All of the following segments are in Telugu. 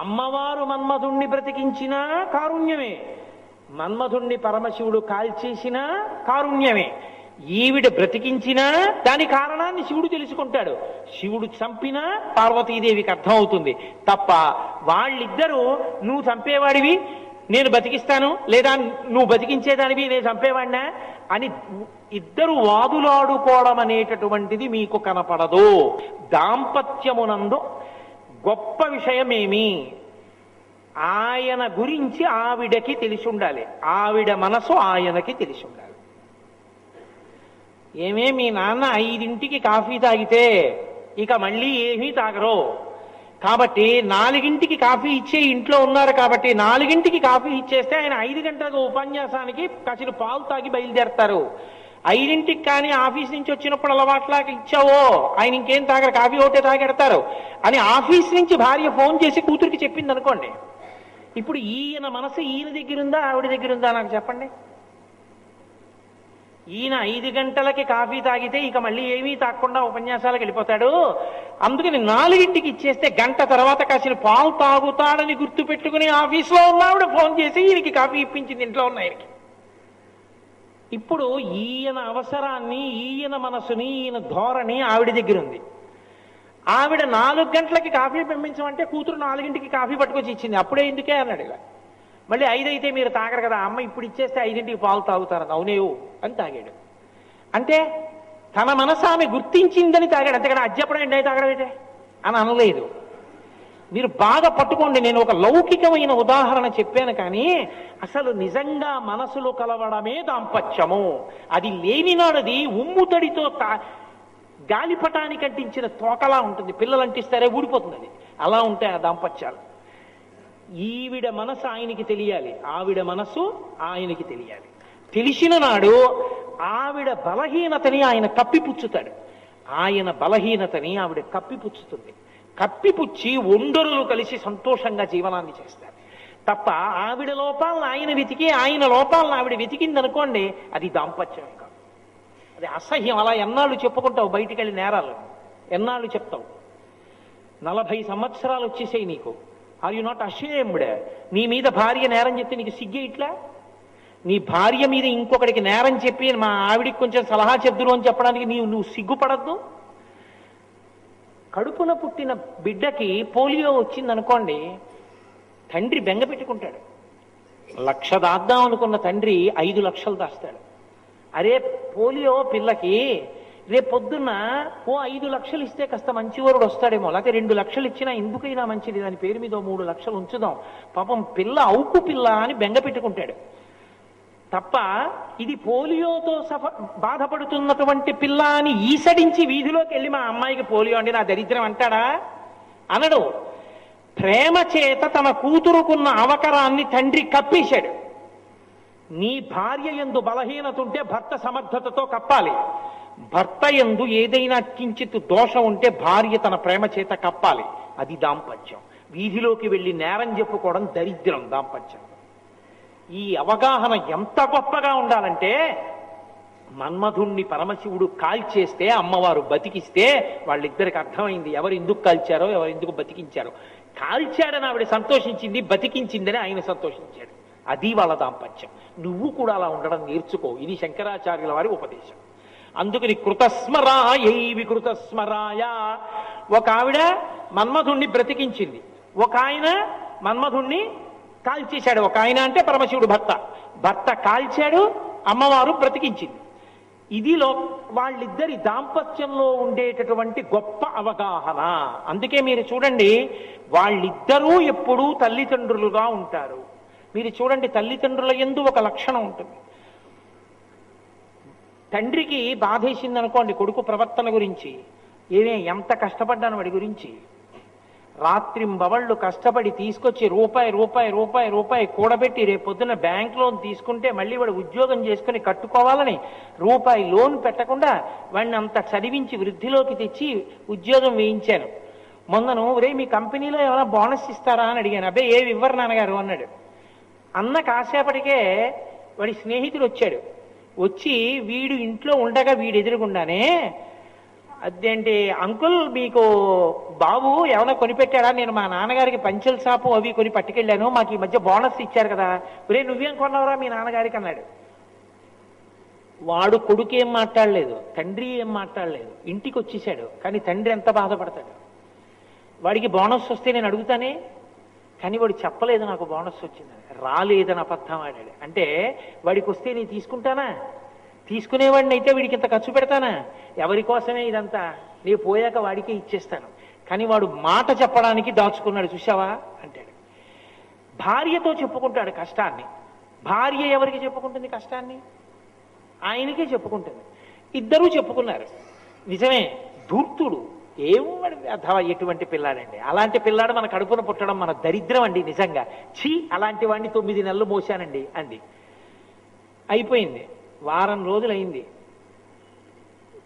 అమ్మవారు మన్మధుణ్ణి బ్రతికించినా కారుణ్యమే, మన్మధుణ్ణి పరమశివుడు కాల్చేసినా కారుణ్యమే. ఈవిడ బ్రతికించినా దాని కారణాన్ని శివుడు తెలుసుకుంటాడు. శివుడు చంపినా పార్వతీదేవికి అర్థం అవుతుంది తప్ప వాళ్ళిద్దరూ నువ్వు చంపేవాడివి నేను బతికిస్తాను, లేదా నువ్వు బతికించేదానివి నేను చంపేవాడినా అని ఇద్దరు వాదులాడుకోవడం అనేటటువంటిది మీకు కనపడదు. దాంపత్యమునందు గొప్ప విషయమేమి, ఆయన గురించి ఆవిడకి తెలిసి ఉండాలి, ఆవిడ మనసు ఆయనకి తెలిసి ఉండాలి. ఏమే మీ నాన్న 5ంటికి కాఫీ తాగితే ఇక మళ్ళీ ఏమీ తాగరు, కాబట్టి 4ంటికి కాఫీ ఇచ్చే ఇంట్లో ఉన్నారు కాబట్టి 4ంటికి కాఫీ ఇచ్చేస్తే ఆయన 5 గంటలకు ఉపన్యాసానికి కాసిన పాలు తాగి బయలుదేరతారు. 5ంటికి కానీ ఆఫీస్ నుంచి వచ్చినప్పుడు అలవాట్లాగా ఇచ్చావో ఆయన ఇంకేం తాగరు, కాఫీ ఒకటే తాగెడతారు అని ఆఫీస్ నుంచి భార్య ఫోన్ చేసి కూతురికి చెప్పింది అనుకోండి. ఇప్పుడు ఈయన మనసు ఈయన దగ్గర ఉందా ఆవిడ దగ్గర ఉందా నాకు చెప్పండి. ఈయన 5 గంటలకి కాఫీ తాగితే ఇక మళ్ళీ ఏమీ తాగకుండా ఉపన్యాసాలకు వెళ్ళిపోతాడు, అందుకని 4ంటికి ఇచ్చేస్తే గంట తర్వాత కాసిన పాలు తాగుతాడని గుర్తు పెట్టుకుని ఆఫీస్లో ఉన్నావిడ ఫోన్ చేసి ఈయనకి కాఫీ ఇప్పించింది ఇంట్లో ఉన్న ఆయనకి. ఇప్పుడు ఈయన అవసరాన్ని, ఈయన మనసుని, ఈయన ధోరణి ఆవిడ దగ్గర ఉంది. ఆవిడ 4 గంటలకి కాఫీ పంపించమంటే కూతురు 4ంటికి కాఫీ పట్టుకొచ్చి ఇచ్చింది. అప్పుడే ఎందుకే అన్నాడు. ఇలా మళ్ళీ 5 అయితే మీరు తాగరు కదా, అమ్మ ఇప్పుడు ఇచ్చేస్తే 5ంటికి పాలు తాగుతారు అవునేవు అని తాగాడు. అంటే తన మనసు ఆమె గుర్తించిందని తాగాడు, అంతేకాని అజ్జప్పుడు ఎండ తాగడం అయితే అని అనలేదు. మీరు బాగా పట్టుకోండి, నేను ఒక లౌకికమైన ఉదాహరణ చెప్పాను కానీ అసలు నిజంగా మనసులు కలవడమే దాంపత్యము. అది లేనినాడది ఉమ్ముతడితో గాలిపటానికి అంటించిన తోకలా ఉంటుంది, పిల్లలు అంటిస్తారే ఊడిపోతుంది, అది అలా ఉంటాయి ఆ దాంపత్యాలు. ఈవిడ మనసు ఆయనకి తెలియాలి, ఆవిడ మనసు ఆయనకి తెలియాలి. తెలిసిన నాడు ఆవిడ బలహీనతని ఆయన కప్పిపుచ్చుతాడు, ఆయన బలహీనతని ఆవిడ కప్పిపుచ్చుతుంది. కప్పిపుచ్చి ఒండరులు కలిసి సంతోషంగా జీవనాన్ని చేస్తారు తప్ప ఆవిడ లోపాలను ఆయన వెతికి ఆయన లోపాలను ఆవిడ వెతికిందనుకోండి అది దాంపత్యం కాదు, అది అసహ్యం. అలా ఎన్నాళ్ళు చెప్పుకుంటావు బయటికి వెళ్ళి నేరాలు, ఎన్నాళ్ళు చెప్తావు? 40 సంవత్సరాలు వచ్చేసాయి నీకు. Are you not ashamed? నీ మీద భార్య నేరం చెప్తే నీకు సిగ్గే ఇట్లా? నీ భార్య మీద ఇంకొకటికి నేరం చెప్పి మా ఆవిడికి కొంచెం సలహా చెప్దురు అని చెప్పడానికి నువ్వు సిగ్గుపడద్దు? కడుపున పుట్టిన బిడ్డకి పోలియో వచ్చిందనుకోండి, తండ్రి బెంగ పెట్టుకుంటాడు. 1,00,000 దాద్దాం అనుకున్న తండ్రి 5 లక్షలు దాస్తాడు. అరే పోలియో పిల్లకి రేపు పొద్దున్న 5 లక్షలు ఇస్తే కాస్త మంచివారుడు వస్తాడేమో, లేకపోతే 2 లక్షలు ఇచ్చినా ఎందుకైనా మంచిది, దాని పేరు మీద 3 లక్షలు ఉంచుదాం, పాపం పిల్ల అవుకు పిల్ల అని బెంగ పెట్టుకుంటాడు తప్ప ఇది పోలియోతో బాధపడుతున్నటువంటి పిల్ల అని ఈసడించి వీధిలోకి వెళ్ళి మా అమ్మాయికి పోలియో అండి నా దరిద్రం అంటాడా? అనడు. ప్రేమ చేత తన కూతురుకున్న అవకరాన్ని తండ్రి కప్పేశాడు. నీ భార్య యందు బలహీనత ఉంటే భర్త సమర్థతతో కప్పాలి, భర్త యందు ఏదైనా కించిత్ దోషం ఉంటే భార్య తన ప్రేమ చేత కప్పాలి. అది దాంపత్యం. వీధిలోకి వెళ్ళి నేరం చెప్పుకోవడం దరిద్రం దాంపత్యం. ఈ అవగాహన ఎంత గొప్పగా ఉండాలంటే మన్మధుణ్ణి పరమశివుడు కాల్చేస్తే అమ్మవారు బతికిస్తే వాళ్ళిద్దరికి అర్థమైంది ఎవరు ఎందుకు కాల్చారో ఎవరు ఎందుకు బతికించారో. కాల్చాడని ఆవిడ సంతోషించింది, బతికించిందని ఆయన సంతోషించాడు. అది వాళ్ళ దాంపత్యం. నువ్వు కూడా అలా ఉండడం నేర్చుకో. ఇది శంకరాచార్యుల వారి ఉపదేశం. అందుకని కృతస్మరాయై వికృతస్మరాయ. ఒక ఆవిడ మన్మధుణ్ణి బ్రతికించింది, ఒక ఆయన మన్మధుణ్ణి కాల్చేశాడు. ఒక ఆయన అంటే పరమశివుడు భర్త కాల్చాడు, అమ్మవారు బ్రతికించింది. ఇదిలో వాళ్ళిద్దరి దాంపత్యంలో ఉండేటటువంటి గొప్ప అవగాహన. అందుకే మీరు చూడండి వాళ్ళిద్దరూ ఎప్పుడూ తల్లిదండ్రులుగా ఉంటారు. మీరు చూడండి తల్లిదండ్రుల యందు ఒక లక్షణం ఉంటుంది. తండ్రికి బాధేసింది అనుకోండి కొడుకు ప్రవర్తన గురించి, ఎంత కష్టపడ్డాను వాడి గురించి, రాత్రింబవళ్ళు కష్టపడి తీసుకొచ్చి రూపాయి కూడబెట్టి రేపొద్దున బ్యాంక్ లోన్ తీసుకుంటే మళ్ళీ వాడు ఉద్యోగం చేసుకుని కట్టుకోవాలని రూపాయి లోన్ పెట్టకుండా వాడిని అంత చదివించి వృద్ధిలోకి తెచ్చి ఉద్యోగం వేయించాను. మొన్నను మీ కంపెనీలో ఏమైనా బోనస్ ఇస్తారా అని అడిగాను. అబ్బాయి ఏమి ఇవ్వరు నాన్నగారు అన్నాడు. అన్న కాసేపటికే వాడి స్నేహితుడు వచ్చాడు. వచ్చి వీడు ఇంట్లో ఉండగా వీడు ఎదురుగుండానే అదేంటి అంకుల్, మీకు బాబు ఏమైనా కొనిపెట్టాడా? నేను మా నాన్నగారికి పంచెల షాపు అవి కొని పట్టుకెళ్ళాను, మాకు ఈ మధ్య బోనస్ ఇచ్చారు కదా. ఒరే నువ్వేం కొన్నావురా మీ నాన్నగారికి అన్నాడు. వాడు కొడుకు ఏం మాట్లాడలేదు, తండ్రి ఏం మాట్లాడలేదు, ఇంటికి వచ్చేసాడు. కానీ తండ్రి ఎంత బాధపడతాడు. వాడికి బోనస్ వస్తే నేను అడుగుతానే, కానీ వాడు చెప్పలేదు నాకు బోనస్ వచ్చిందని, రాలేదని అబద్ధం ఆడాడు. అంటే వాడికి వస్తే నేను తీసుకుంటానా? తీసుకునేవాడిని అయితే వీడికి ఇంత ఖర్చు పెడతానా? ఎవరి కోసమే ఇదంతా, నేను పోయాక వాడికే ఇచ్చేస్తాను. కానీ వాడు మాట చెప్పడానికి దాచుకున్నాడు, చూసావా అంటాడు. భార్యతో చెప్పుకుంటాడు కష్టాన్ని. భార్య ఎవరికి చెప్పుకుంటుంది కష్టాన్ని? ఆయనకే చెప్పుకుంటుంది. ఇద్దరూ చెప్పుకున్నారు. నిజమే, ధూర్తుడు ఏమోవాడు అథవా ఎటువంటి పిల్లాడండి. అలాంటి పిల్లాడు మన కడుపున పుట్టడం మన దరిద్రం అండి నిజంగా. ఛీ, అలాంటి వాడిని 9 నెలలు మోసానండి అంది. అయిపోయింది, వారం రోజులైంది.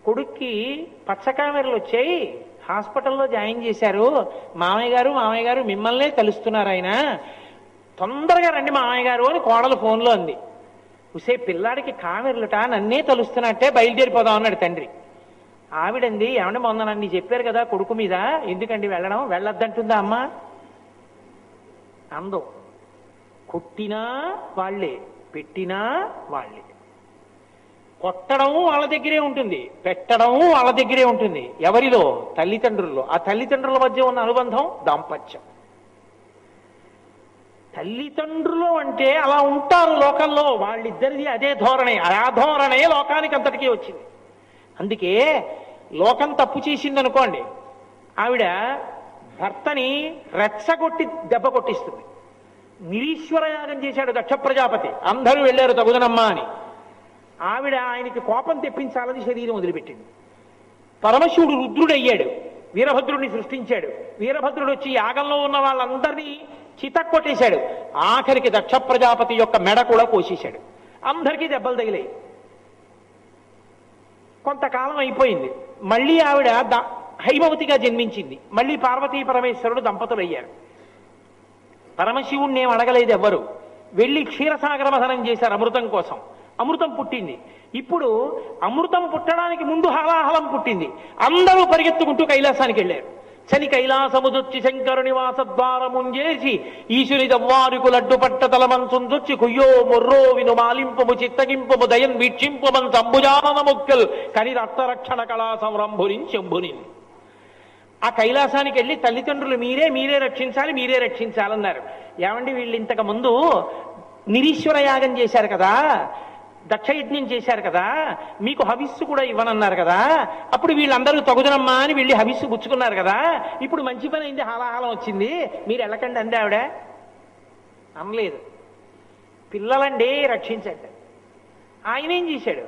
కొడుక్కి పచ్చకామెరలు వచ్చాయి, హాస్పిటల్లో జాయిన్ చేశారు. మామయ్య గారు మిమ్మల్నే తలుస్తున్నారు, ఆయన తొందరగా రండి మామయ్య గారు అని కోడలు ఫోన్లో అంది. ఉసే పిల్లాడికి కామెరలుట, నన్నే తలుస్తున్నట్టే, బయలుదేరిపోదాం అన్నాడు తండ్రి. ఆవిడంది, ఏమంటే మొన్న నన్ను చెప్పారు కదా కొడుకు మీద, ఎందుకండి వెళ్ళడం? వెళ్ళొద్దంటుందా అమ్మ? అందో. కొట్టినా వాళ్ళే, పెట్టినా వాళ్ళే. కొట్టడం వాళ్ళ దగ్గరే ఉంటుంది, పెట్టడం వాళ్ళ దగ్గరే ఉంటుంది. ఎవరిలో? తల్లిదండ్రుల్లో. ఆ తల్లిదండ్రుల మధ్య ఉన్న అనుబంధం దాంపత్యం. తల్లిదండ్రులు అంటే అలా ఉంటారు లోకంలో, వాళ్ళిద్దరిది అదే ధోరణే. ఆ ధోరణే లోకానికి అంతటికీ వచ్చింది. అందుకే లోకం తప్పు చేసిందనుకోండి, ఆవిడ భర్తని రెచ్చగొట్టి దెబ్బ కొట్టిస్తుంది. నిరీశ్వర యాగం చేశాడు దక్ష ప్రజాపతి, అందరూ వెళ్ళారు తగుదనమ్మా అని. ఆవిడ ఆయనకి కోపం తెప్పించాలని శరీరం వదిలిపెట్టింది. పరమశివుడు రుద్రుడయ్యాడు, వీరభద్రుడిని సృష్టించాడు. వీరభద్రుడు వచ్చి యాగంలో ఉన్న వాళ్ళందరినీ చితక్కొట్టేశాడు. ఆఖరికి దక్ష ప్రజాపతి యొక్క మెడ కూడా కోసేశాడు. అందరికీ దెబ్బలు తగిలాయి. కొంతకాలం అయిపోయింది, మళ్ళీ ఆవిడ హైమవతిగా జన్మించింది. మళ్ళీ పార్వతీ పరమేశ్వరుడు దంపతులు అయ్యారు. పరమశివుణ్ణి ఏం అడగలేదు ఎవ్వరు. వెళ్ళి క్షీరసాగర మథనం చేశారు అమృతం కోసం. అమృతం పుట్టింది. ఇప్పుడు అమృతం పుట్టడానికి ముందు హాలాహలం పుట్టింది. అందరూ పరిగెత్తుకుంటూ కైలాసానికి వెళ్ళారు. శని కైలాసముదొచ్చి శంకరుని వాసద్వారముంజేసి ఈశుని దవ్వారుకు లడ్డు పట్ట తలమంచుందొచ్చి కుయ్యో మొర్రో విను మాలింపము చిత్తగింపము దయన్ వీక్షింపమన్ సంభుజానన ముక్కల్ కని రక్తరక్షణ కళా సంరంభుని. ఆ కైలాసానికి వెళ్ళి తల్లిదండ్రులు మీరే రక్షించాలన్నారు. ఏమండి, వీళ్ళు ఇంతకు ముందు నిరీశ్వర యాగం చేశారు కదా, దక్షయజ్ఞం చేశారు కదా, మీకు హవిస్సు కూడా ఇవ్వనన్నారు కదా, అప్పుడు వీళ్ళందరూ తగుదనమ్మా అని వెళ్ళి హవిస్సు పుచ్చుకున్నారు కదా, ఇప్పుడు మంచి పని అయింది, హాలాహలం వచ్చింది, మీరు వెళ్ళకండి అంది ఆవిడ. అనలేదు. పిల్లలండి రక్షించండి. ఆయన ఏం చేశాడు?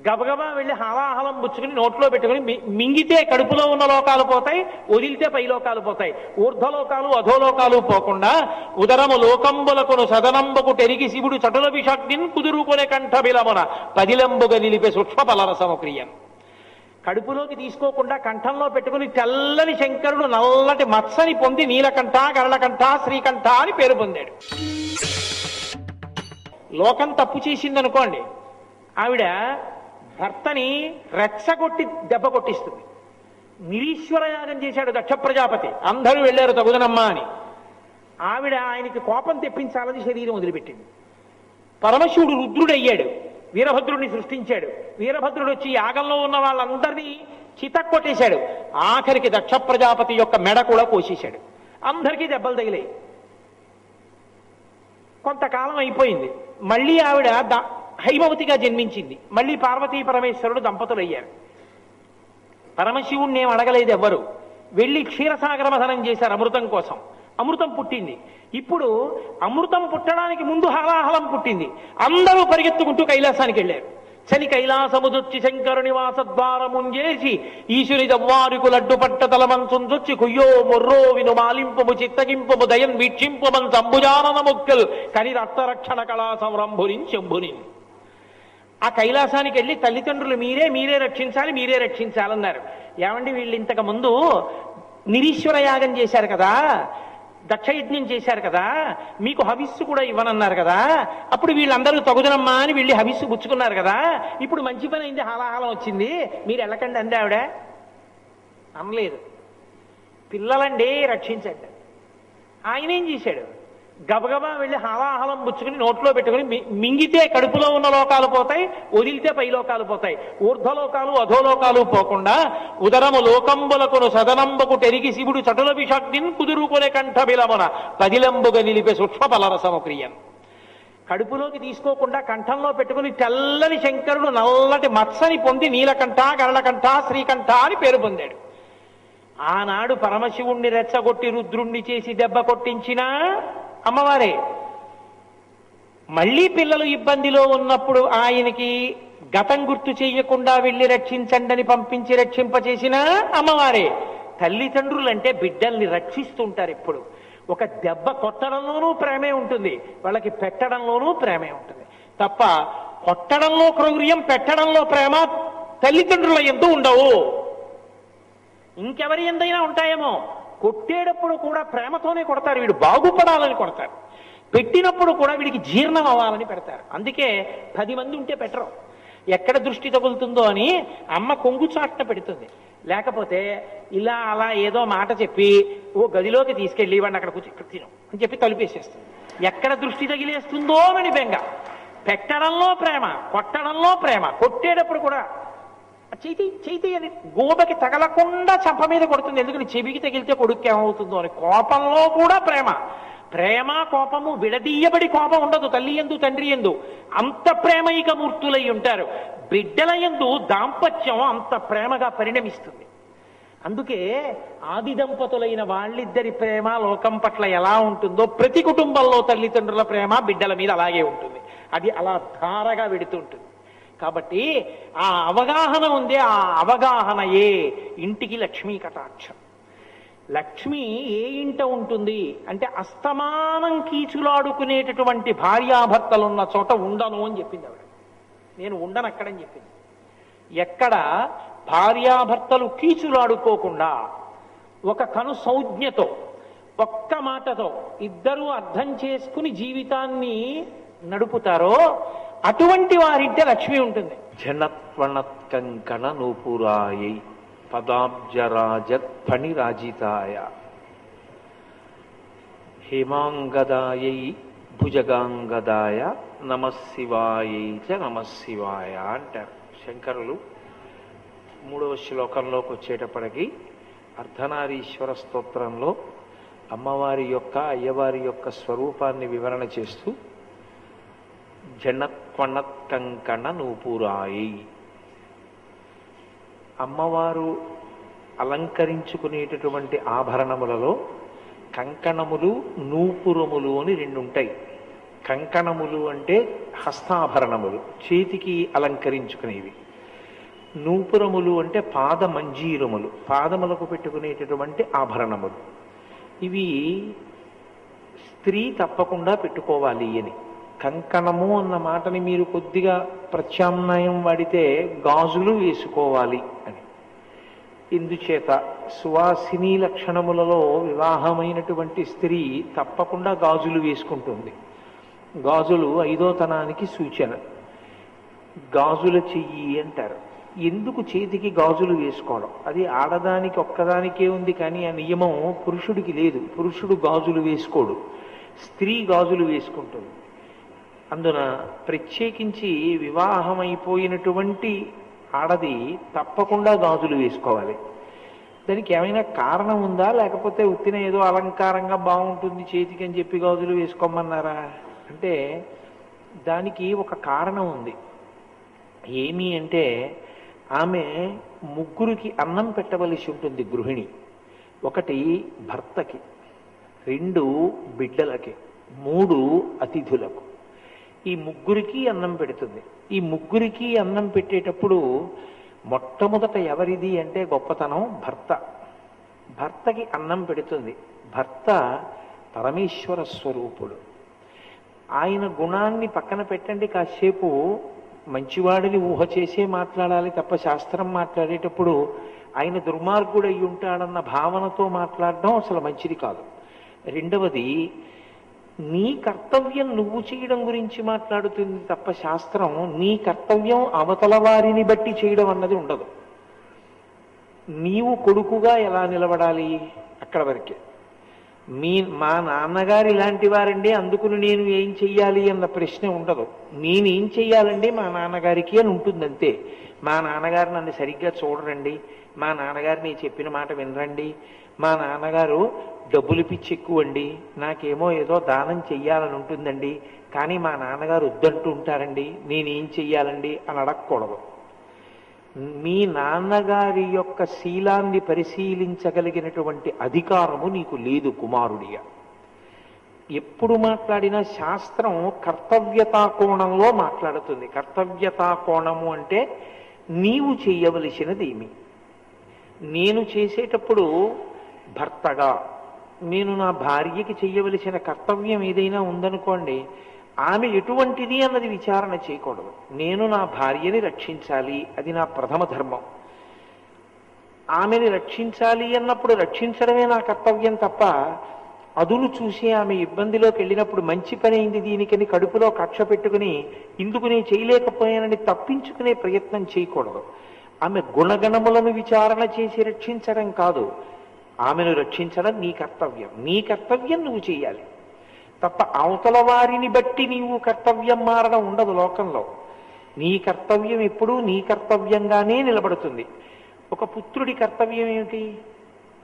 గబగబా వెళ్ళి హాలాహలం పుచ్చుకుని నోట్లో పెట్టుకుని మింగితే కడుపులో ఉన్న లోకాలు పోతాయి, వదిలితే పై లోకాలు పోతాయి. ఊర్ధ్వలోకాలు అధోలోకాలు పోకుండా ఉదరము లోకంబులకును సదనంబకు టెరిగి శివుడు చటుల విషాగ్నిన్ కుదురుకొనే కంఠబిలమున పదిలంబుగా నిలిపే సూక్ష్మ ఫలరసము క్రియం. కడుపులోకి తీసుకోకుండా కంఠంలో పెట్టుకుని తెల్లని శంకరుడు నల్లటి మత్సని పొంది నీలకంఠ, గరళకంఠ, శ్రీకంఠ అని పేరు పొందాడు. లోకం తప్పు చేసిందనుకోండి, ఆవిడ భర్తని రెచ్చగొట్టి దెబ్బ కొట్టిస్తుంది. నిరీశ్వర యాగం చేశాడు దక్ష ప్రజాపతి, అందరూ వెళ్ళారు తగుదనమ్మా అని. ఆవిడ ఆయనకి కోపం తెప్పించాలని శరీరం వదిలిపెట్టింది. పరమశివుడు రుద్రుడయ్యాడు, వీరభద్రుడిని సృష్టించాడు. వీరభద్రుడు వచ్చి యాగంలో ఉన్న వాళ్ళందరినీ చితక్కొట్టేశాడు. ఆఖరికి దక్ష ప్రజాపతి యొక్క మెడ కూడా కోసేశాడు. అందరికీ దెబ్బలు తగిలాయి. కొంతకాలం అయిపోయింది, మళ్ళీ ఆవిడ హైమవతిగా జన్మించింది. మళ్ళీ పార్వతీ పరమేశ్వరుడు దంపతులు అయ్యారు. పరమశివుణ్ణి ఏం అడగలేదు ఎవ్వరు. వెళ్ళి క్షీరసాగర మథనం చేశారు అమృతం కోసం. అమృతం పుట్టింది. ఇప్పుడు అమృతం పుట్టడానికి ముందు హాలాహలం పుట్టింది. అందరూ పరిగెత్తుకుంటూ కైలాసానికి వెళ్ళారు. శని కైలాసముదొచ్చి శంకరుని వాసద్వారముంజేసి ఈశుని దవ్వారుకు లడ్డు పట్ట తలమంచుందొచ్చి కుయ్యో మొర్రో విను మాలింపము చిత్తగింపము దయన్ వీక్షింపమన్ సంభుజానన ముక్కల్ కని రక్తరక్షణ కళా సంరంభుని. ఆ కైలాసానికి వెళ్ళి తల్లిదండ్రులు మీరే రక్షించాలన్నారు. ఏమండి, వీళ్ళు ఇంతకు ముందు నిరీశ్వర యాగం చేశారు కదా, దక్షయజ్ఞం చేశారు కదా, మీకు హవిస్సు కూడా ఇవ్వనన్నారు కదా, అప్పుడు వీళ్ళందరూ తగుదనమ్మా అని వెళ్ళి హవిస్సు పుచ్చుకున్నారు కదా, ఇప్పుడు మంచి పని అయింది, హాలాహలం వచ్చింది, మీరు వెళ్ళకండి అంది ఆవిడ. అనలేదు. పిల్లలండి రక్షించండి. ఆయన ఏం చేశాడు? గబగబా వెళ్ళి హలాహలం పుచ్చుకుని నోట్లో పెట్టుకుని మింగితే కడుపులో ఉన్న లోకాలు పోతాయి, వదిలితే పై లోకాలు పోతాయి. ఊర్ధ్వలోకాలు అధోలోకాలు పోకుండా ఉదరము లోకంబులకును సదనంబకు తెరిగి శివుడు చటుల విషాగ్నిన్ కుదురుకొనే కంఠబిలమున పదిలంబుగా నిలిపే సూక్ష్మ బలరసము క్రియను కడుపులోకి తీసుకోకుండా కంఠంలో పెట్టుకుని తెల్లని శంకరుడు నల్లటి మత్సని పొంది నీలకంఠ, గరళకంఠ, శ్రీకంఠ అని పేరు పొందాడు. ఆనాడు పరమశివుణ్ణి రెచ్చగొట్టి రుద్రుణ్ణి చేసి దెబ్బ కొట్టించినా అమ్మవారే. మళ్ళీ పిల్లలు ఇబ్బందిలో ఉన్నప్పుడు ఆయనకి గతం గుర్తు చేయకుండా వెళ్ళి రక్షించండి అని పంపించి రక్షింపచేసినా అమ్మవారే. తల్లిదండ్రులంటే బిడ్డల్ని రక్షిస్తుంటారు. ఎప్పుడు ఒక దెబ్బ కొట్టడంలోనూ ప్రేమే ఉంటుంది, వాళ్ళకి పెట్టడంలోనూ ప్రేమే ఉంటుంది తప్ప కొట్టడంలో క్రౌర్యం, పెట్టడంలో ప్రేమ తల్లిదండ్రుల యందు ఉండవు. ఇంకెవరి ఎందైనా ఉంటాయేమో. కొట్టేటప్పుడు కూడా ప్రేమతోనే కొడతారు, వీడు బాగుపడాలని కొడతారు. పెట్టినప్పుడు కూడా వీడికి జీర్ణం అవ్వాలని పెడతారు. అందుకే 10 మంది ఉంటే పెట్టరు. ఎక్కడ దృష్టి తగులుతుందో అని అమ్మ కొంగు చాట్న పెడుతుంది. లేకపోతే ఇలా అలా ఏదో మాట చెప్పి ఓ గదిలోకి తీసుకెళ్ళి వాడిని అక్కడ కూర్చో ఇక్కడ తిను అని చెప్పి తలుపేసేస్తుంది. ఎక్కడ దృష్టి తగిలేస్తుందో అని బెంగ. పెట్టడంలో ప్రేమ, కొట్టడంలో ప్రేమ. కొట్టేటప్పుడు కూడా చేతి అని గోబకి తగలకుండా చంప మీద కొడుతుంది. ఎందుకని చెవికి తగిలితే కొడుకు ఏమవుతుందో అని. కోపంలో కూడా ప్రేమ. ప్రేమ కోపము విడదీయబడి కోపం ఉండదు తల్లి యందు తండ్రి యందు. అంత ప్రేమైక మూర్తులై ఉంటారు. బిడ్డల యందు దాంపత్యం అంత ప్రేమగా పరిణమిస్తుంది. అందుకే ఆది దంపతులైన వాళ్ళిద్దరి ప్రేమ లోకం పట్ల ఎలా ఉంటుందో ప్రతి కుటుంబంలో తల్లిదండ్రుల ప్రేమ బిడ్డల మీద అలాగే ఉంటుంది. అది అలా ధారగా వెడుతుంటుంది. కాబట్టి ఆ అవగాహన ఉంది. ఆ అవగాహనయే ఇంటికి లక్ష్మీ కటాక్షం. లక్ష్మి ఏ ఇంట ఉంటుంది అంటే అస్తమానం కీచులాడుకునేటటువంటి భార్యాభర్తలున్న చోట ఉండను అని చెప్పింది ఆవిడ. నేను ఉండను అక్కడని చెప్పింది. ఎక్కడ భార్యాభర్తలు కీచులాడుకోకుండా ఒక కను సంజ్ఞతో ఒక్క మాటతో ఇద్దరూ అర్థం చేసుకుని జీవితాన్ని నడుపుతారో అటువంటి వారింటే లక్ష్మి ఉంటుంది. జనత్వణత్కంకణ నూపురాయై పదాబ్జరాజత్ ఫణిరాజితాయ హేమాంగదాయై భుజగాంగదాయ నమశివాయై చ నమశివాయ అంటారు శంకరులు. 3వ శ్లోకంలోకి వచ్చేటప్పటికి అర్ధనారీశ్వర స్తోత్రంలో అమ్మవారి యొక్క అయ్యవారి యొక్క స్వరూపాన్ని వివరణ చేస్తూ జనత్వణత్కంకణ నూపురాయి, అమ్మవారు అలంకరించుకునేటటువంటి ఆభరణములలో కంకణములు నూపురములు అని 2 ఉంటాయి. కంకణములు అంటే హస్తాభరణములు, చేతికి అలంకరించుకునేవి. నూపురములు అంటే పాద మంజీరములు, పాదములకు పెట్టుకునేటటువంటి ఆభరణములు. ఇవి స్త్రీ తప్పకుండా పెట్టుకోవాలి అని. కంకణము అన్న మాటని మీరు కొద్దిగా ప్రత్యామ్నాయం వాడితే గాజులు వేసుకోవాలి అని. ఇందుచేత సువాసిని లక్షణములలో వివాహమైనటువంటి స్త్రీ తప్పకుండా గాజులు వేసుకుంటుంది. గాజులు 5వ తనానికి సూచన. గాజుల చెయ్యి అంటారు. ఎందుకు చేతికి గాజులు వేసుకోవడం? అది ఆడదానికి ఒక్కదానికే ఉంది, కానీ ఆ నియమం పురుషుడికి లేదు. పురుషుడు గాజులు వేసుకోడు, స్త్రీ గాజులు వేసుకుంటుంది. అందున ప్రత్యేకించి వివాహమైపోయినటువంటి ఆడది తప్పకుండా గాజులు వేసుకోవాలి. దానికి ఏమైనా కారణం ఉందా, లేకపోతే ఉత్తిన ఏదో అలంకారంగా బాగుంటుంది చేతికి అని చెప్పి గాజులు వేసుకోమన్నారా అంటే దానికి ఒక కారణం ఉంది. ఏమి అంటే ఆమె 3కి అన్నం పెట్టవలసి ఉంటుంది గృహిణి. 1 భర్తకి, 2 బిడ్డలకి, 3 అతిథులకు. ఈ 3కి అన్నం పెడుతుంది. ఈ 3కి అన్నం పెట్టేటప్పుడు మొట్టమొదట ఎవరిది అంటే గొప్పతనం భర్త. భర్తకి అన్నం పెడుతుంది. భర్త పరమేశ్వర స్వరూపుడు. ఆయన గుణాన్ని పక్కన పెట్టండి, కాసేపు మంచివాడిని ఊహ చేసే మాట్లాడాలి తప్ప శాస్త్రం మాట్లాడేటప్పుడు ఆయన దుర్మార్గుడు అయి ఉంటాడన్న భావనతో మాట్లాడడం అసలు మంచిది కాదు. రెండవది, నీ కర్తవ్యం నువ్వు చేయడం గురించి మాట్లాడుతుంది తప్ప శాస్త్రం నీ కర్తవ్యం అవతల వారిని బట్టి చేయడం అన్నది ఉండదు. నీవు కొడుకుగా ఎలా నిలబడాలి అక్కడ వరకే. మా నాన్నగారు ఇలాంటి వారండి అందుకుని నేను ఏం చెయ్యాలి అన్న ప్రశ్న ఉండదు. నేనేం చెయ్యాలండి మా నాన్నగారికి అని ఉంటుంది అంతే. మా నాన్నగారు నన్ను సరిగ్గా చూడరండి, మా నాన్నగారు నేను చెప్పిన మాట వినరండి, మా నాన్నగారు డబ్బులు పిచ్చి ఎక్కువండి, నాకేమో ఏదో దానం చెయ్యాలని ఉంటుందండి, కానీ మా నాన్నగారు వద్దంటూ ఉంటారండి, నేనేం చెయ్యాలండి అని అడగకూడదు. మీ నాన్నగారి యొక్క శీలాన్ని పరిశీలించగలిగినటువంటి అధికారము నీకు లేదు కుమారుడిగా. ఎప్పుడు మాట్లాడినా శాస్త్రం కర్తవ్యతా కోణంలో మాట్లాడుతుంది. కర్తవ్యతా కోణము అంటే నీవు చేయవలసినది ఏమి. నేను చేసేటప్పుడు భర్తగా నేను నా భార్యకి చెయ్యవలసిన కర్తవ్యం ఏదైనా ఉందనుకోండి, ఆమె ఎటువంటిది అన్నది విచారణ చేయకూడదు. నేను నా భార్యని రక్షించాలి, అది నా ప్రథమ ధర్మం. ఆమెని రక్షించాలి అన్నప్పుడు రక్షించడమే నా కర్తవ్యం తప్ప అదును చూసి ఆమె ఇబ్బందిలోకి వెళ్ళినప్పుడు మంచి పని అయింది దీనికని కడుపులో కక్ష పెట్టుకుని ఇందుకు నేను చేయలేకపోయానని తప్పించుకునే ప్రయత్నం చేయకూడదు. ఆమె గుణగణములను విచారణ చేసి రక్షించడం కాదు, ఆమెను రక్షించడం నీ కర్తవ్యం. నీ కర్తవ్యం నువ్వు చేయాలి తప్ప అవతల వారిని బట్టి నీవు కర్తవ్యం మారడం ఉండదు లోకంలో. నీ కర్తవ్యం ఎప్పుడూ నీ కర్తవ్యంగానే నిలబడుతుంది. ఒక పుత్రుడి కర్తవ్యం ఏమిటి?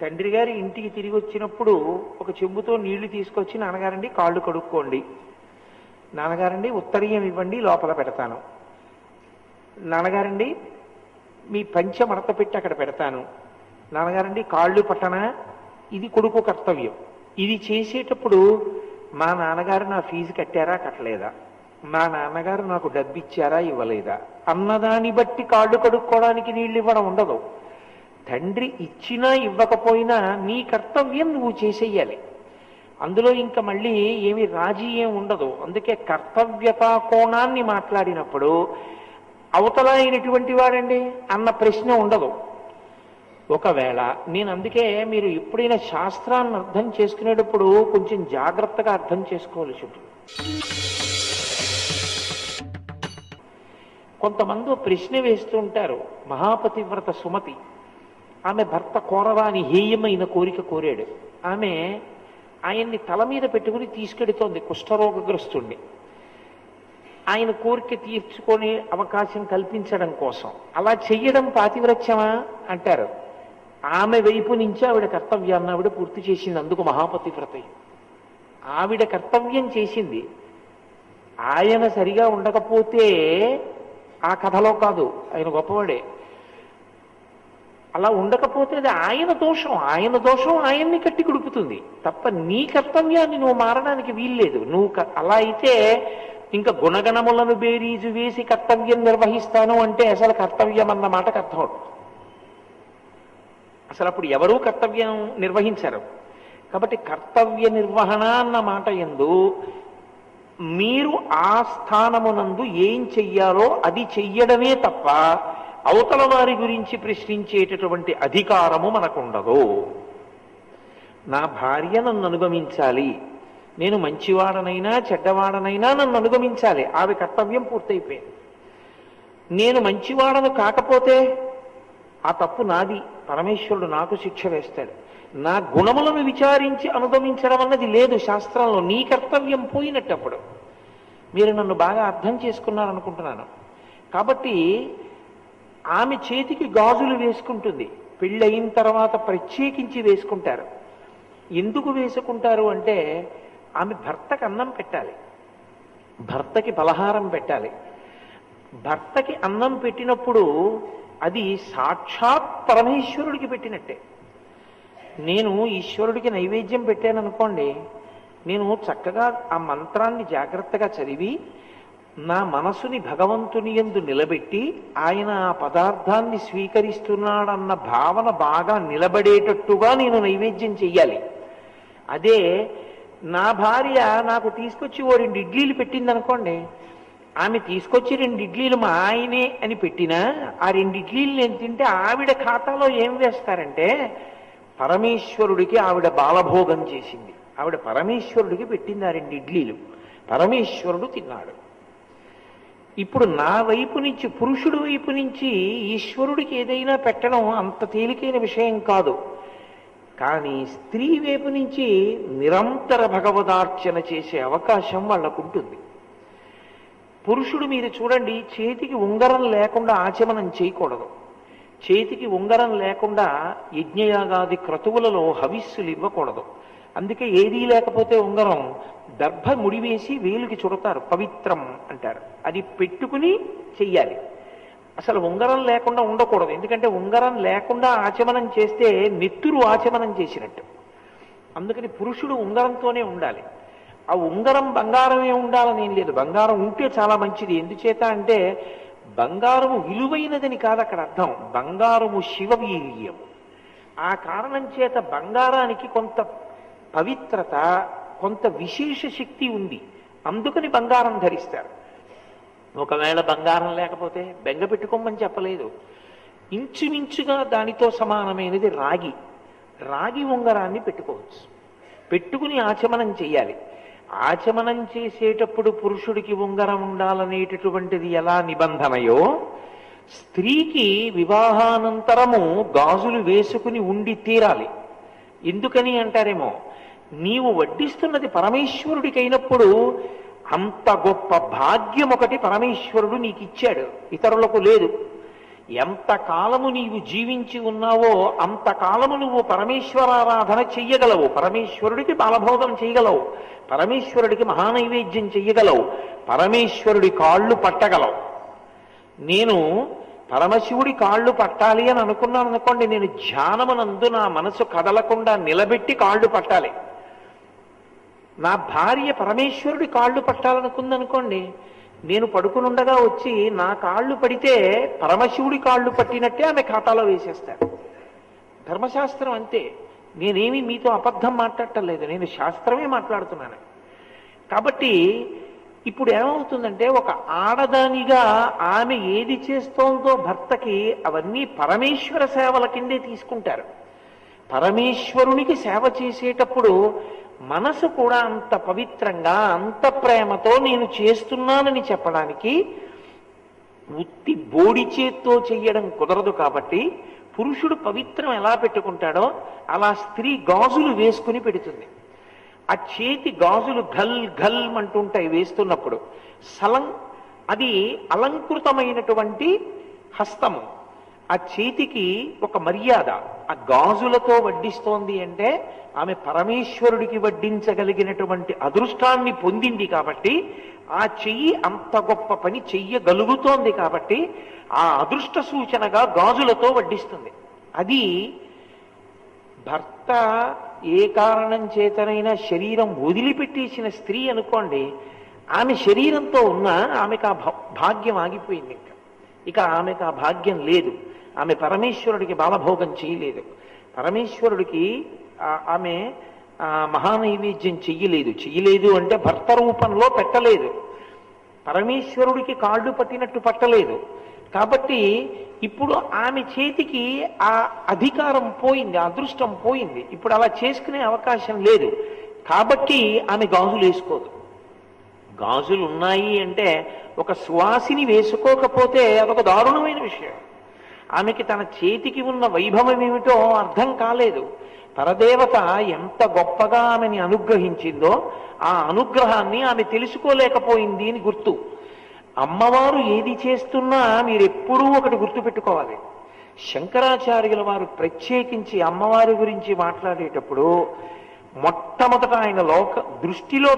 తండ్రి గారి ఇంటికి తిరిగి వచ్చినప్పుడు ఒక చెంబుతో నీళ్లు తీసుకొచ్చి, నాన్నగారండి కాళ్ళు కడుక్కోండి, నాన్నగారండి ఉత్తరీయం ఇవ్వండి లోపల పెడతాను, నాన్నగారండి మీ పంచ మడత పెట్టి అక్కడ పెడతాను, నాన్నగారండి కాళ్ళు పట్టనా, ఇది కొడుకు కర్తవ్యం. ఇది చేసేటప్పుడు మా నాన్నగారు నా ఫీజు కట్టారా కట్టలేదా, మా నాన్నగారు నాకు డబ్బు ఇచ్చారా ఇవ్వలేదా అన్నదాన్ని బట్టి కాళ్ళు కడుక్కోవడానికి నీళ్ళు ఇవ్వడం ఉండదు. తండ్రి ఇచ్చినా ఇవ్వకపోయినా నీ కర్తవ్యం నువ్వు చేసేయాలి. అందులో ఇంకా మళ్ళీ ఏమి రాజీ ఏం ఉండదు. అందుకే కర్తవ్యతా కోణాన్ని మాట్లాడినప్పుడు అవతల అయినటువంటి వాడండి అన్న ప్రశ్న ఉండదు. ఒకవేళ నేను అందుకే మీరు ఎప్పుడైనా శాస్త్రాన్ని అర్థం చేసుకునేటప్పుడు కొంచెం జాగ్రత్తగా అర్థం చేసుకోవాల్సి ఉంటుంది. కొంతమంది ప్రశ్న వేస్తూ ఉంటారు. మహాపతివ్రత సుమతి, ఆమె భర్త కోరరాని హేయమైన కోరిక కోరాడు. ఆమె ఆయన్ని తల మీద పెట్టుకుని తీసుకెడుతోంది కుష్ఠరోగగ్రస్తుణ్ణి, ఆయన కోరిక తీర్చుకొని అవకాశం కల్పించడం కోసం. అలా చెయ్యడం పాతివ్రత్యమా అంటారు. ఆమె వైపు నుంచి ఆవిడ కర్తవ్యాన్ని ఆవిడ పూర్తి చేసింది, అందుకు మహాపతివ్రత. ఆవిడ కర్తవ్యం చేసింది. ఆయన సరిగా ఉండకపోతే ఆ కథలో కాదు, ఆయన గొప్పవాడే. అలా ఉండకపోతే అది ఆయన దోషం, ఆయన దోషం ఆయన్ని కట్టి కుడుపుతుంది తప్ప నీ కర్తవ్యాన్ని నువ్వు మారడానికి వీల్లేదు. నువ్వు అలా అయితే ఇంకా గుణగణములను బేరీజు వేసి కర్తవ్యం నిర్వహిస్తాను అంటే అసలు కర్తవ్యం అన్న మాటకు అర్థం. అసలు అప్పుడు ఎవరూ కర్తవ్యం నిర్వహించరు. కాబట్టి కర్తవ్య నిర్వహణ అన్న మాట యందు మీరు ఆ స్థానమునందు ఏం చెయ్యాలో అది చెయ్యడమే తప్ప అవతల వారి గురించి ప్రశ్నించేటటువంటి అధికారము మనకుండదు. నా భార్య నన్ను అనుగమించాలి, నేను మంచివాడనైనా చెడ్డవాడనైనా నన్ను అనుగమించాలి, ఆమె కర్తవ్యం పూర్తయిపోయింది. నేను మంచివాడను కాకపోతే ఆ తప్పు నాది, పరమేశ్వరుడు నాకు శిక్ష వేస్తాడు. నా గుణములను విచారించి అనుగమించడం అన్నది లేదు శాస్త్రంలో. నీ కర్తవ్యం పోయినట్టప్పుడు. మీరు నన్ను బాగా అర్థం చేసుకున్నారనుకుంటున్నాను. కాబట్టి ఆమె చేతికి గాజులు వేసుకుంటుంది, పెళ్ళయిన తర్వాత ప్రత్యేకించి వేసుకుంటారు. ఎందుకు వేసుకుంటారు అంటే ఆమె భర్తకి అన్నం పెట్టాలి, భర్తకి పలహారం పెట్టాలి. భర్తకి అన్నం పెట్టినప్పుడు అది సాక్షాత్ పరమేశ్వరుడికి పెట్టినట్టే. నేను ఈశ్వరుడికి నైవేద్యం పెట్టాననుకోండి, నేను చక్కగా ఆ మంత్రాన్ని జాగ్రత్తగా చదివి నా మనసుని భగవంతుని యందు నిలబెట్టి ఆయన ఆ పదార్థాన్ని స్వీకరిస్తున్నాడన్న భావన బాగా నిలబడేటట్టుగా నేను నైవేద్యం చెయ్యాలి. అదే నా భార్య నాకు తీసుకొచ్చి ఓ 2 ఇడ్లీలు పెట్టిందనుకోండి, ఆమె తీసుకొచ్చి 2 ఇడ్లీలు మా ఆయనే అని పెట్టినా ఆ 2 ఇడ్లీలు నేను తింటే ఆవిడ ఖాతాలో ఏం వేస్తారంటే పరమేశ్వరుడికి ఆవిడ బాలభోగం చేసింది, ఆవిడ పరమేశ్వరుడికి పెట్టింది ఆ 2 ఇడ్లీలు, పరమేశ్వరుడు తిన్నాడు. ఇప్పుడు నా వైపు నుంచి, పురుషుడి వైపు నుంచి ఈశ్వరుడికి ఏదైనా పెట్టడం అంత తేలికైన విషయం కాదు. కానీ స్త్రీ వైపు నుంచి నిరంతర భగవదార్చన చేసే అవకాశం వాళ్ళకు ఉంటుంది. పురుషుడు మీరు చూడండి, చేతికి ఉంగరం లేకుండా ఆచమనం చేయకూడదు. చేతికి ఉంగరం లేకుండా యజ్ఞయాగాది క్రతువులలో హవిస్సులు ఇవ్వకూడదు. అందుకే ఏదీ లేకపోతే ఉంగరం దర్భ ముడివేసి వేలుకి చుడతారు, పవిత్రం అంటారు. అది పెట్టుకుని చెయ్యాలి. అసలు ఉంగరం లేకుండా ఉండకూడదు. ఎందుకంటే ఉంగరం లేకుండా ఆచమనం చేస్తే నెత్తురు ఆచమనం చేసినట్టు. అందుకని పురుషుడు ఉంగరంతోనే ఉండాలి. ఆ ఉంగరం బంగారమే ఉండాలని ఏం లేదు, బంగారం ఉంటే చాలా మంచిది. ఎందుచేత అంటే బంగారము విలువైనదని కాదు అక్కడ అర్థం, బంగారము శివవీర్యం. ఆ కారణం చేత బంగారానికి కొంత పవిత్రత, కొంత విశేష శక్తి ఉంది. అందుకని బంగారం ధరిస్తారు. ఒకవేళ బంగారం లేకపోతే బెంగ పెట్టుకోమని చెప్పలేదు. ఇంచుమించుగా దానితో సమానమైనది రాగి. రాగి ఉంగరాన్ని పెట్టుకోవచ్చు. పెట్టుకుని ఆచమనం చెయ్యాలి. ఆచమనం చేసేటప్పుడు పురుషుడికి ఉంగరం ఉండాలనేటటువంటిది ఎలా నిబంధనయో, స్త్రీకి వివాహానంతరము గాజులు వేసుకుని ఉండి తీరాలి. ఎందుకని అంటారేమో, నీవు వడ్డిస్తున్నది పరమేశ్వరుడికైనప్పుడు అంత గొప్ప భాగ్యం ఒకటి పరమేశ్వరుడు నీకు ఇచ్చాడు, ఇతరులకు లేదు. ఎంతకాలము నీవు జీవించి ఉన్నావో అంతకాలము నువ్వు పరమేశ్వరారాధన చెయ్యగలవు, పరమేశ్వరుడికి బాలభోగం చేయగలవు, పరమేశ్వరుడికి మహానైవేద్యం చెయ్యగలవు, పరమేశ్వరుడి కాళ్ళు పట్టగలవు. నేను పరమశివుడి కాళ్ళు పట్టాలి అని అనుకున్నాను అనుకోండి, నేను ధ్యానమునందు నా మనసు కదలకుండా నిలబెట్టి కాళ్ళు పట్టాలి. నా భార్య పరమేశ్వరుడి కాళ్ళు పట్టాలనుకుందనుకోండి, నేను పడుకునుండగా వచ్చి నా కాళ్ళు పడితే పరమశివుడి కాళ్ళు పట్టినట్టే ఆమె ఖాతాలో వేసేస్తాడు. ధర్మశాస్త్రం అంతే. నేనేమి మీతో అబద్ధం మాట్లాడటం లేదు, నేను శాస్త్రమే మాట్లాడుతున్నాను. కాబట్టి ఇప్పుడు ఏమవుతుందంటే, ఒక ఆడదానిగా ఆమె ఏది చేస్తోందో భర్తకి అవన్నీ పరమేశ్వర సేవల కిందే తీసుకుంటారు. పరమేశ్వరునికి సేవ చేసేటప్పుడు మనసు కూడా అంత పవిత్రంగా, అంత ప్రేమతో నేను చేస్తున్నానని చెప్పడానికి ఉత్తి బోడి చేత్తో చెయ్యడం కుదరదు. కాబట్టి పురుషుడు పవిత్రం ఎలా పెట్టుకుంటాడో అలా స్త్రీ గాజులు వేసుకుని పెడుతుంది. ఆ చేతి గాజులు ఘల్ ఘల్ అంటుంటాయి వేస్తున్నప్పుడు. అది అలంకృతమైనటువంటి హస్తము. ఆ చేతికి ఒక మర్యాద. ఆ గాజులతో వడ్డిస్తోంది అంటే ఆమె పరమేశ్వరుడికి వడ్డించగలిగినటువంటి అదృష్టాన్ని పొందింది. కాబట్టి ఆ చెయ్యి అంత గొప్ప పని చెయ్యగలుగుతోంది. కాబట్టి ఆ అదృష్ట సూచనగా గాజులతో వడ్డిస్తుంది. అది భర్త ఏ కారణం చేతనైనా శరీరం వదిలిపెట్టేసిన స్త్రీ అనుకోండి, ఆమె శరీరంతో ఉన్నా ఆమెకు ఆ భాగ్యం ఆగిపోయింది. ఇక ఆమెకు ఆ భాగ్యం లేదు. ఆమె పరమేశ్వరుడికి బాలభోగం చేయలేదు. పరమేశ్వరుడికి ఆమె మహానైవేద్యం చెయ్యలేదు అంటే భర్త రూపంలో పెట్టలేదు. పరమేశ్వరుడికి కాళ్ళు పట్టినట్టు పట్టలేదు. కాబట్టి ఇప్పుడు ఆమె చేతికి ఆ అధికారం పోయింది, అదృష్టం పోయింది. ఇప్పుడు అలా చేసుకునే అవకాశం లేదు. కాబట్టి ఆమె గాజులు వేసుకోదు. గాజులు ఉన్నాయి అంటే ఒక సువాసిని వేసుకోకపోతే అదొక దారుణమైన విషయం. ఆమెకి తన చేతికి ఉన్న వైభవం ఏమిటో అర్థం కాలేదు. పరదేవత ఎంత గొప్పగా ఆమెని అనుగ్రహించిందో ఆ అనుగ్రహాన్ని ఆమె తెలుసుకోలేకపోయింది అని గుర్తు. అమ్మవారు ఏది చేస్తున్నా మీరెప్పుడూ ఒకటి గుర్తుపెట్టుకోవాలి. శంకరాచార్యుల వారు ప్రత్యేకించి అమ్మవారి గురించి మాట్లాడేటప్పుడు మొట్టమొదట ఆయన దృష్టిలో